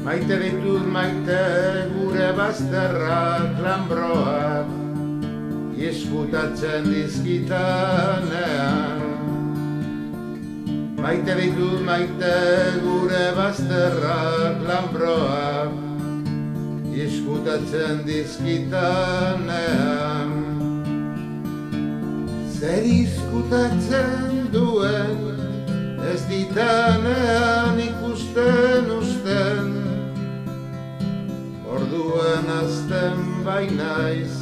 Maite ditut maite gure bazterrak lanbroak izkutatzen dizkitanean. Maite ditut maite gure bazterrak lanbroak izkutatzen dizkitanean. Zer izkutatzen duen ez ditanean ikusten usten, orduan azten bainaiz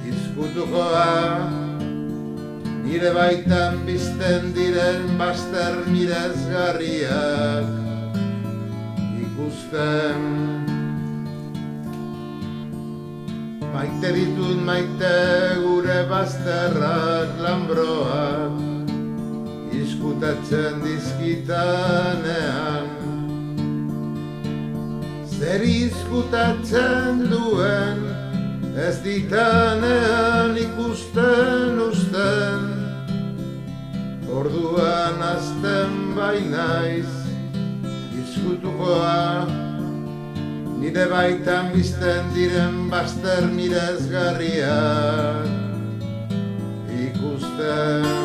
izkutukoa, nire baitan bizten diren bazter miresgarriak ikusten. Maite ditut maite gure bazterrak lanbroak izkutatzen dizkitanean. Zer izkutatzen duen ez ditanean ikusten usten, orduan azten bainaiz izkutukoa, nire baitan bizten diren bazter miresgarriak ikusten.